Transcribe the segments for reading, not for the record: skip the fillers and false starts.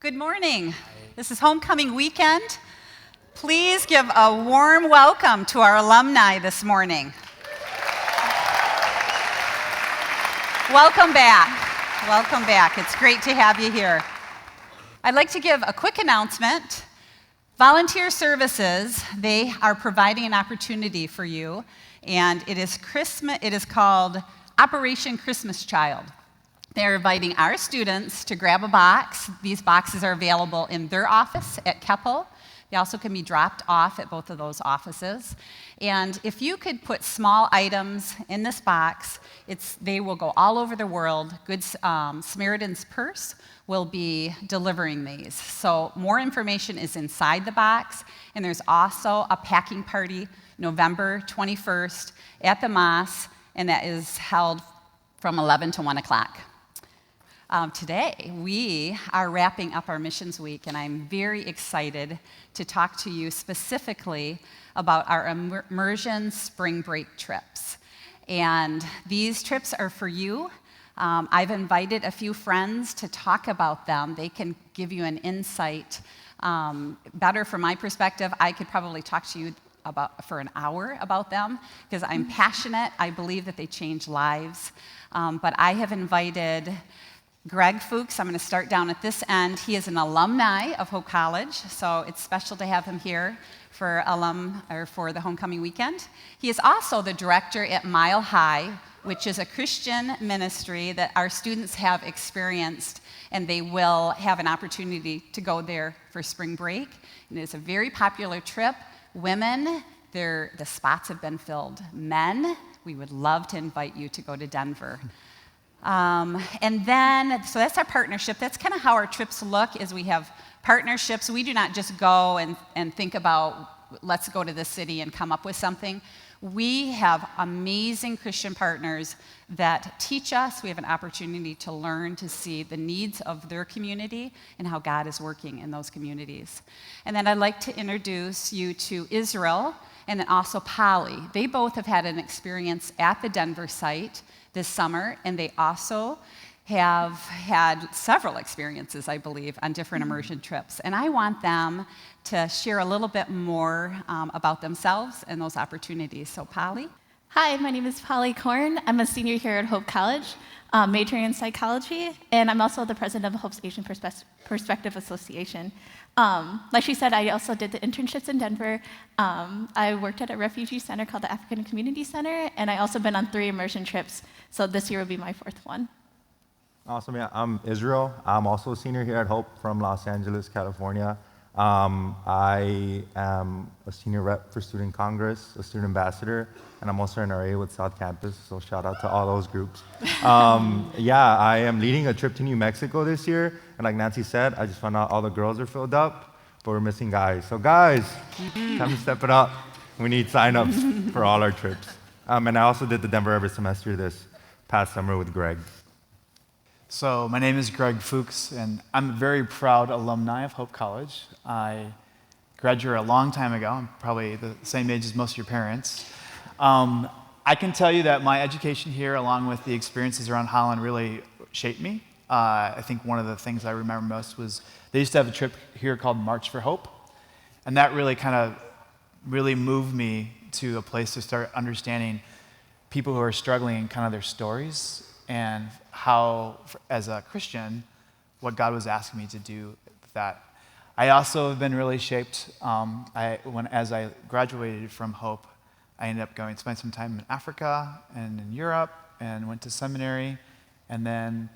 Good morning. This is homecoming weekend. Please give a warm welcome to our alumni this morning. Welcome back. Welcome back. It's great to have you here. I'd like to give a quick announcement. Volunteer Services, they are providing an opportunity for you, and it is called Operation Christmas Child. They're inviting our students to grab a box. These boxes are available in their office at Keppel. They also can be dropped off at both of those offices. And if you could put small items in this box, they will go all over the world. Good Samaritan's Purse will be delivering these. So more information is inside the box. And there's also a packing party November 21st at the Moss, and that is held from 11 to 1 o'clock. Today, we are wrapping up our Missions Week, and I'm very excited to talk to you specifically about our Immersion spring break trips. And these trips are for you. I've invited a few friends to talk about them. They can give you an insight. Better from my perspective, I could probably talk to you for an hour about them because I'm passionate. I believe that they change lives. But I have invited Greg Fuchs. I'm going to start down at this end. He is an alumni of Hope College, so it's special to have him here for the homecoming weekend. He is also the director at Mile High, which is a Christian ministry that our students have experienced, and they will have an opportunity to go there for spring break. And it's a very popular trip. Women, the spots have been filled. Men, we would love to invite you to go to Denver. So that's our partnership. That's kind of how our trips look, is we have partnerships. We do not just go and think about, let's go to this city and come up with something. We have amazing Christian partners that teach us. We have an opportunity to learn to see the needs of their community and how God is working in those communities. And then I'd like to introduce you to Israel and then also Polly. They both have had an experience at the Denver site this summer, and they also have had several experiences, I believe, on different immersion trips. And I want them to share a little bit more about themselves and those opportunities. So, Polly? Hi, my name is Polly Korn. I'm a senior here at Hope College, majoring in psychology, and I'm also the president of Hope's Asian Perspective Association. Like she said, I also did the internships in Denver. I worked at a refugee center called the African Community Center, and I also been on 3 immersion trips, so this year will be my 4th one. Awesome, yeah, I'm Israel. I'm also a senior here at Hope from Los Angeles, California. I am a senior rep for Student Congress, a student ambassador, and I'm also an RA with South Campus, so shout out to all those groups. I am leading a trip to New Mexico this year, and like Nancy said, I just found out all the girls are filled up, but we're missing guys. So guys, time to step it up. We need sign-ups for all our trips. And I also did the Denver Everett semester this past summer with Greg. So my name is Greg Fuchs, and I'm a very proud alumni of Hope College. I graduated a long time ago. I'm probably the same age as most of your parents. I can tell you that my education here, along with the experiences around Holland, really shaped me. I think one of the things I remember most was they used to have a trip here called March for Hope, and that really moved me to a place to start understanding people who are struggling and kind of their stories, and how, as a Christian, what God was asking me to do with that. I also have been really shaped. As I graduated from Hope, I ended up going to spend some time in Africa and in Europe, and went to seminary, and then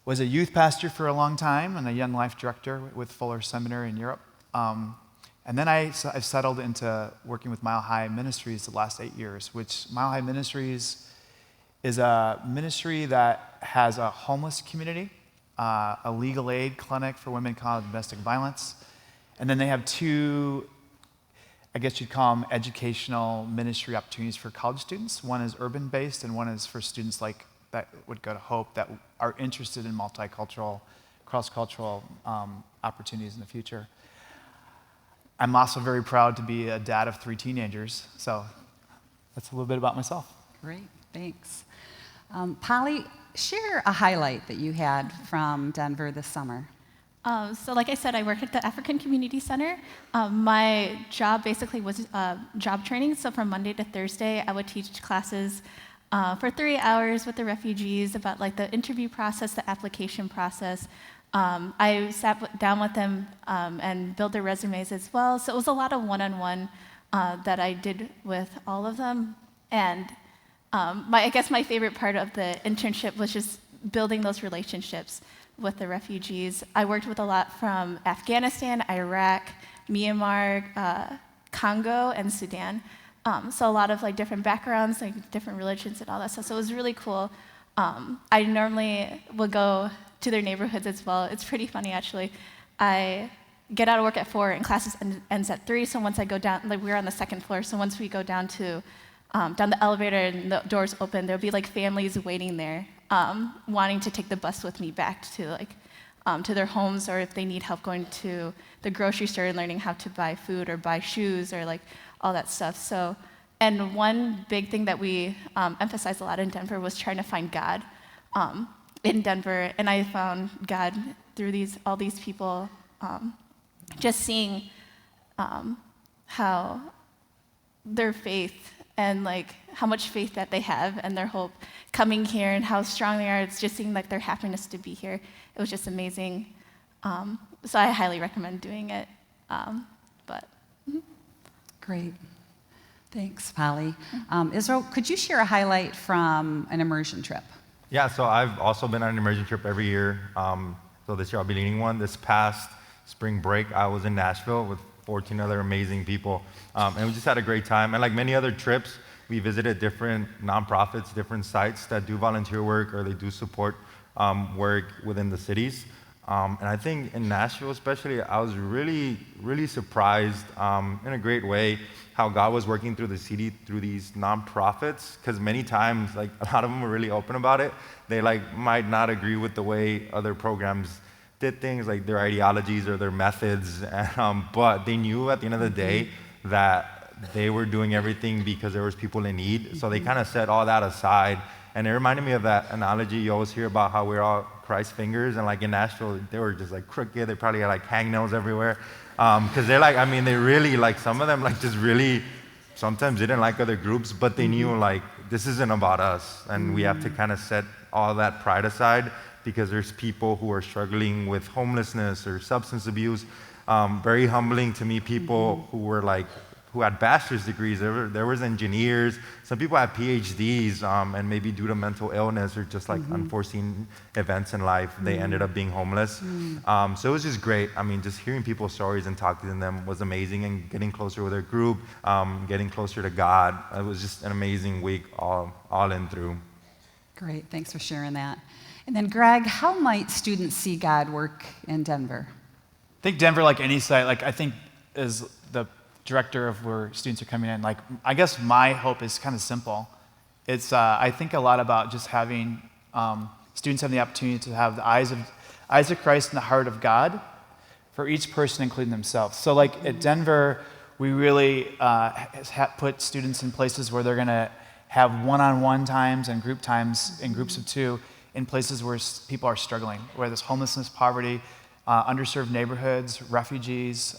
was a youth pastor for a long time and a young life director with Fuller Seminary in Europe. And then I've settled into working with Mile High Ministries the last 8 years, which Mile High Ministries is a ministry that has a homeless community, a legal aid clinic for women caught in domestic violence, and then they have 2, I guess you'd call them educational ministry opportunities for college students. One is urban-based, and one is for students like that would go to Hope that are interested in multicultural, cross-cultural opportunities in the future. I'm also very proud to be a dad of 3 teenagers, so that's a little bit about myself. Great, thanks. Polly, share a highlight that you had from Denver this summer. So like I said, I work at the African Community Center. My job basically was job training. So from Monday to Thursday, I would teach classes for 3 hours with the refugees about like the interview process, the application process. I sat down with them and built their resumes as well. So it was a lot of one-on-one that I did with all of them. And I guess my favorite part of the internship was just building those relationships with the refugees. I worked with a lot from Afghanistan, Iraq, Myanmar, Congo, and Sudan. So a lot of like different backgrounds, like different religions and all that stuff. So it was really cool. I normally will go to their neighborhoods as well. It's pretty funny actually. I get out of work at 4 and classes ends at 3. So once I go down, like we're on the second floor. So once we go down to down the elevator and the doors open, there'll be like families waiting there, wanting to take the bus with me back to like to their homes, or if they need help going to the grocery store and learning how to buy food or buy shoes or like all that stuff. So, and one big thing that we emphasized a lot in Denver was trying to find God in Denver, and I found God through all these people, just seeing how their faith and like how much faith that they have and their hope coming here and how strong they are. It's just seeing like their happiness to be here. It was just amazing. So I highly recommend doing it. Great. Thanks, Polly. Israel, could you share a highlight from an immersion trip? Yeah, so I've also been on an immersion trip every year. So this year I'll be leading one. This past spring break, I was in Nashville with 14 other amazing people. And we just had a great time. And like many other trips, we visited different nonprofits, different sites that do volunteer work or they do support work within the cities. And I think in Nashville especially, I was really, really surprised in a great way how God was working through the city through these nonprofits. Because many times, like a lot of them were really open about it. They like might not agree with the way other programs did things, like their ideologies or their methods, but they knew at the end of the day that they were doing everything because there was people in need. So they kind of set all that aside. And it reminded me of that analogy you always hear about how we're all Christ's fingers, and like in Nashville, they were just like crooked. They probably had like hangnails everywhere. Because they're like, I mean, they really, like some of them like just really, sometimes they didn't like other groups, but they knew like, this isn't about us. And we have to kind of set all that pride aside because there's people who are struggling with homelessness or substance abuse. Very humbling to meet people who were like, who had bachelor's degrees. There was engineers. Some people had PhDs, and maybe due to mental illness or just like unforeseen events in life, they ended up being homeless. So it was just great. I mean, just hearing people's stories and talking to them was amazing, and getting closer with their group, getting closer to God. It was just an amazing week all in through. Great, thanks for sharing that. And then Greg, how might students see God work in Denver? I think Denver, like any site, like I think is the director of where students are coming in, like I guess my hope is kind of simple. It's I think a lot about just having students have the opportunity to have the eyes of Christ and the heart of God for each person, including themselves. So like at Denver, we really put students in places where they're going to have one-on-one times and group times in groups of 2 in places where people are struggling, where there's homelessness, poverty, underserved neighborhoods, refugees,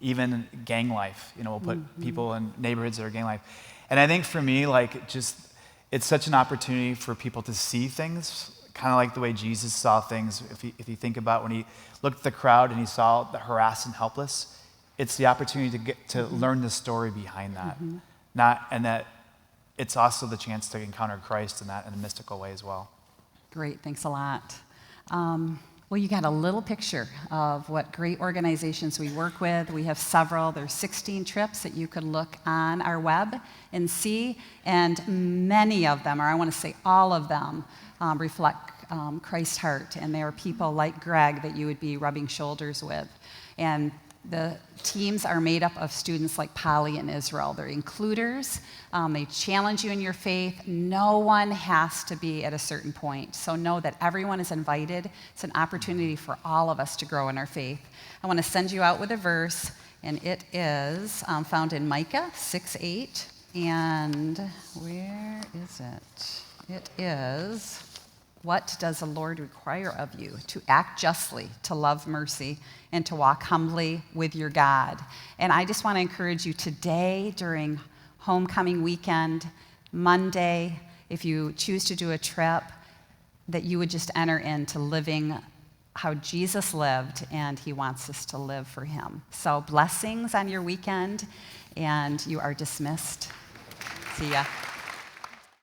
even gang life. You know, we'll put people in neighborhoods that are gang life. And I think for me, like just, it's such an opportunity for people to see things, kind of like the way Jesus saw things. If you think about when he looked at the crowd and he saw the harassed and helpless, it's the opportunity to get to learn the story behind that. And that it's also the chance to encounter Christ in that in a mystical way as well. Great, thanks a lot. Well, you got a little picture of what great organizations we work with. We have several. There's 16 trips that you could look on our web and see, and many of them, or I want to say all of them, reflect Christ's heart, and they are people like Greg that you would be rubbing shoulders with. And the teams are made up of students like Polly and Israel. They're includers. They challenge you in your faith. No one has to be at a certain point. So know that everyone is invited. It's an opportunity for all of us to grow in our faith. I want to send you out with a verse, and it is found in Micah 6:8. And where is it? It is What does the Lord require of you? To act justly, to love mercy, and to walk humbly with your God. And I just want to encourage you today during homecoming weekend, Monday, if you choose to do a trip, that you would just enter into living how Jesus lived, and he wants us to live for him. So blessings on your weekend, and you are dismissed. See ya.